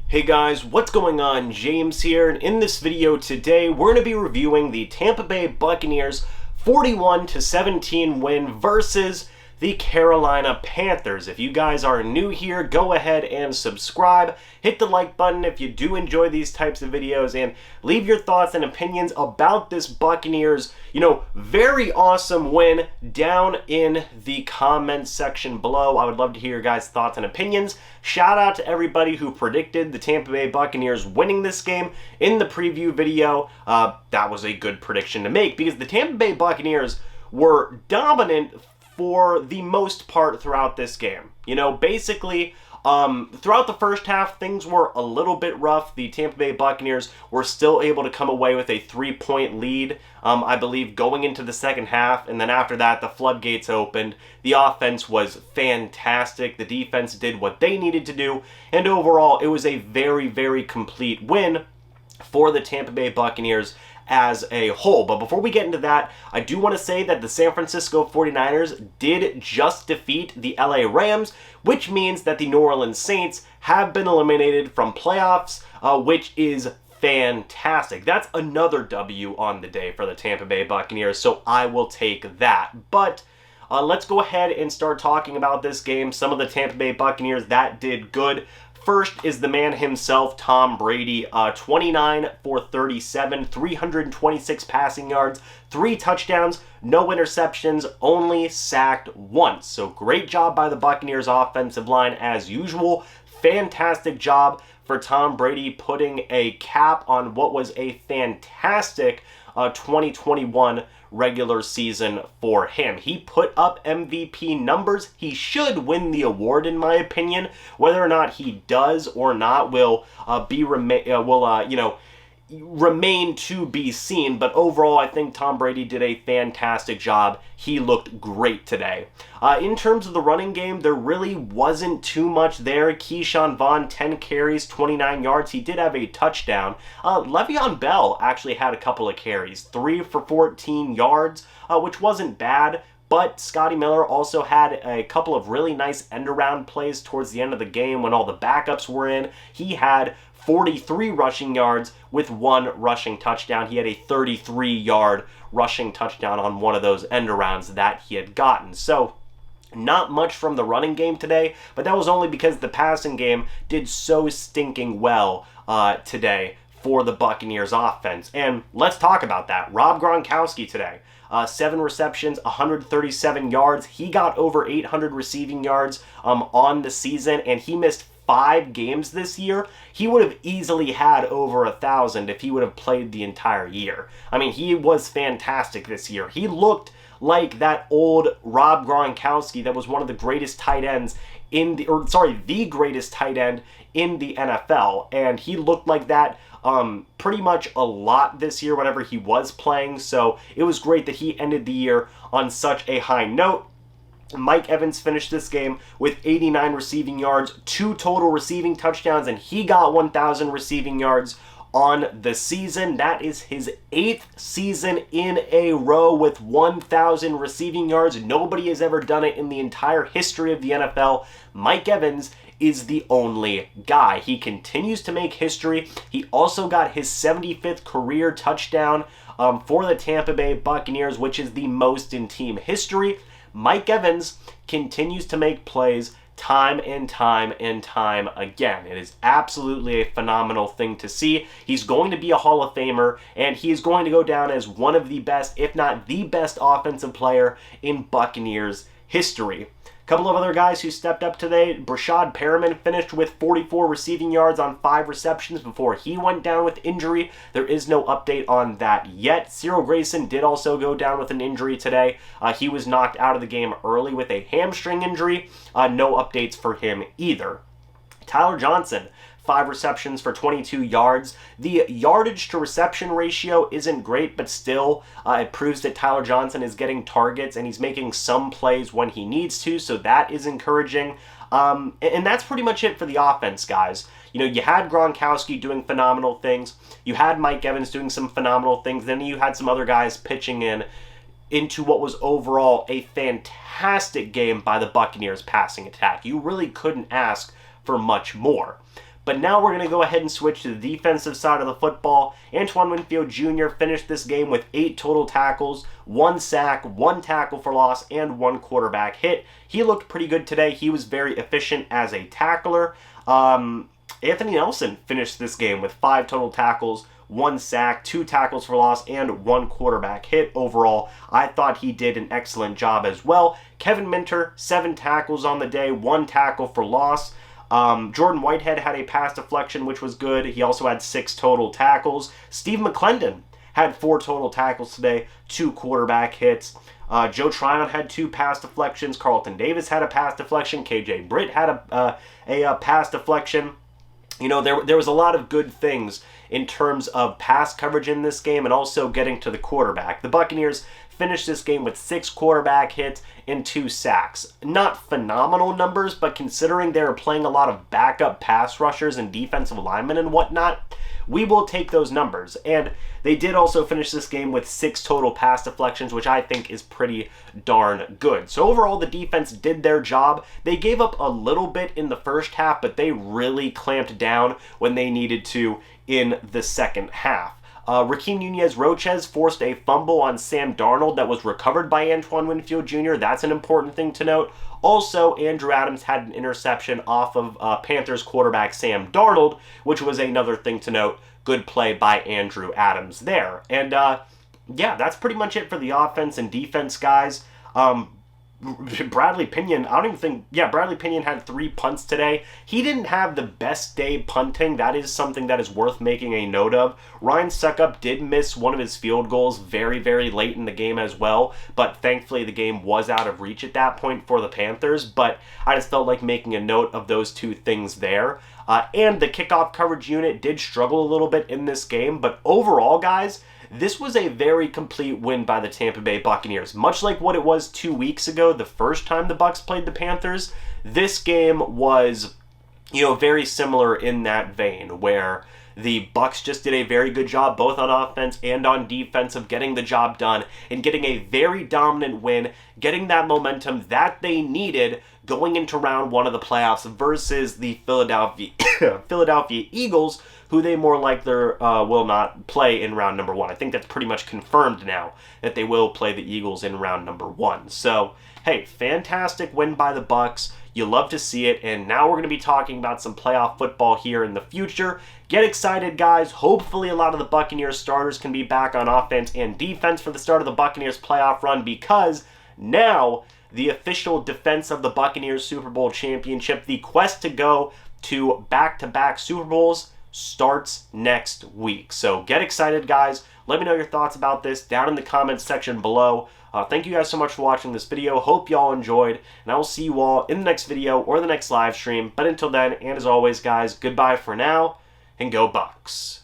Hey guys, what's going on? James here, and in this video today, we're going to be reviewing the Tampa Bay Buccaneers 41-17 win versus the Carolina Panthers. If you guys are new here, go ahead and subscribe. Hit the like button if you do enjoy these types of videos, and leave your thoughts and opinions about this Buccaneers, very awesome win down in the comments section below. I would love to hear your guys' thoughts and opinions. Shout out to everybody who predicted the Tampa Bay Buccaneers winning this game in the preview video. That was a good prediction to make because the Tampa Bay Buccaneers were dominant for the most part throughout this game. Basically, throughout the first half, things were a little bit rough. The Tampa Bay Buccaneers were still able to come away with a 3-point lead, I believe, going into the second half. And then after that, the floodgates opened. The offense was fantastic. The defense did what they needed to do. And overall, it was a very, very complete win for the Tampa Bay Buccaneers as a whole. But before we get into that, I do want to say that the San Francisco 49ers did just defeat the LA Rams, which means that the New Orleans Saints have been eliminated from playoffs, which is fantastic. That's another W on the day for the Tampa Bay Buccaneers, so I will take that. But let's go ahead and start talking about this game. Some of the Tampa Bay Buccaneers that did good. First is the man himself, Tom Brady, 29 for 37, 326 passing yards, 3 touchdowns, no interceptions, only sacked once. So great job by the Buccaneers offensive line as usual. Fantastic job for Tom Brady putting a cap on what was a fantastic 2021 regular season for him. He put up MVP numbers. He should win the award, in my opinion. Whether or not he does or not will remain to be seen. But overall, I think Tom Brady did a fantastic job. He looked great today. In terms of the running game, there really wasn't too much there. Keshawn, Vaughn, 10 carries, 29 yards. He did have a touchdown. Le'Veon Bell actually had a couple of carries, 3 for 14 yards, which wasn't bad. But Scotty Miller also had a couple of really nice end-around plays towards the end of the game when all the backups were in. He had 43 rushing yards with 1 rushing touchdown. He had a 33-yard rushing touchdown on one of those end-arounds that he had gotten. So not much from the running game today, but that was only because the passing game did so stinking well today for the Buccaneers offense. And let's talk about that. Rob Gronkowski today. 7 receptions, 137 yards. He got over 800 receiving yards on the season, and he missed 5 games this year. He would have easily had over 1,000 if he would have played the entire year. I mean, he was fantastic this year. He looked like that old Rob Gronkowski that was one of the greatest tight ends the greatest tight end in the NFL. And he looked like that pretty much a lot this year whenever he was playing. So it was great that he ended the year on such a high note. Mike Evans finished this game with 89 receiving yards, 2 total receiving touchdowns, and he got 1,000 receiving yards on the season. That is his 8th season in a row with 1,000 receiving yards. Nobody has ever done it in the entire history of the NFL. Mike Evans is the only guy. He continues to make history. He also got his 75th career touchdown for the Tampa Bay Buccaneers, which is the most in team history. Mike Evans continues to make plays time and time and time again. It is absolutely a phenomenal thing to see. He's going to be a Hall of Famer, and he is going to go down as one of the best, if not the best, offensive player in Buccaneers history. A couple of other guys who stepped up today. Brashad Perriman finished with 44 receiving yards on 5 receptions before he went down with injury. There is no update on that yet. Cyril Grayson did also go down with an injury today. He was knocked out of the game early with a hamstring injury. No updates for him either. Tyler Johnson, 5 receptions for 22 yards. The yardage to reception ratio isn't great, but still it proves that Tyler Johnson is getting targets and he's making some plays when he needs to, so that is encouraging. And that's pretty much it for the offense, guys. You had Gronkowski doing phenomenal things. You had Mike Evans doing some phenomenal things. Then you had some other guys pitching into what was overall a fantastic game by the Buccaneers passing attack. You really couldn't ask for much more. But now we're going to go ahead and switch to the defensive side of the football. Antoine Winfield Jr. finished this game with 8 total tackles, 1 sack, 1 tackle for loss, and 1 quarterback hit. He looked pretty good today. He was very efficient as a tackler. Anthony Nelson finished this game with 5 total tackles, 1 sack, 2 tackles for loss, and 1 quarterback hit. Overall, I thought he did an excellent job as well. Kevin Minter, 7 tackles on the day, 1 tackle for loss. Jordan Whitehead had a pass deflection, which was good. He also had 6 total tackles. Steve McClendon had 4 total tackles today, 2 quarterback hits. Joe Tryon had 2 pass deflections. Carlton Davis had a pass deflection. KJ Britt had a pass deflection. You know, there was a lot of good things in terms of pass coverage in this game and also getting to the quarterback. The Buccaneers finished this game with 6 quarterback hits and 2 sacks. Not phenomenal numbers, but considering they were playing a lot of backup pass rushers and defensive linemen and whatnot, we will take those numbers. And they did also finish this game with 6 total pass deflections, which I think is pretty darn good. So overall, the defense did their job. They gave up a little bit in the first half, but they really clamped down when they needed to in the second half. Raheem Nunez-Roches forced a fumble on Sam Darnold that was recovered by Antoine Winfield Jr. That's an important thing to note. Also, Andrew Adams had an interception off of Panthers quarterback Sam Darnold, which was another thing to note. Good play by Andrew Adams there. And yeah, that's pretty much it for the offense and defense, guys. Bradley Pinion, Bradley Pinion had 3 punts today. He didn't have the best day punting. That is something that is worth making a note of. Ryan Suckup did miss one of his field goals very, very late in the game as well, but thankfully the game was out of reach at that point for the Panthers, but I just felt like making a note of those 2 things there. And the kickoff coverage unit did struggle a little bit in this game, but overall, guys, this was a very complete win by the Tampa Bay Buccaneers. Much like what it was 2 weeks ago, the first time the Bucs played the Panthers, this game was, very similar in that vein, where the Bucs just did a very good job both on offense and on defense of getting the job done and getting a very dominant win, getting that momentum that they needed going into round 1 of the playoffs versus the Philadelphia Eagles, who they more likely will not play in round number 1. I think that's pretty much confirmed now that they will play the Eagles in round number 1. So, hey, fantastic win by the Bucs. You love to see it, and now we're going to be talking about some playoff football here in the future. Get excited, guys. Hopefully a lot of the Buccaneers starters can be back on offense and defense for the start of the Buccaneers playoff run, because now the official defense of the Buccaneers Super Bowl championship, the quest to go to back-to-back Super Bowls, starts next week. So get excited, guys. Let me know your thoughts about this down in the comments section below. Thank you guys so much for watching this video. Hope y'all enjoyed, and I will see you all in the next video or the next live stream. But until then, and as always, guys, goodbye for now, and go Bucs.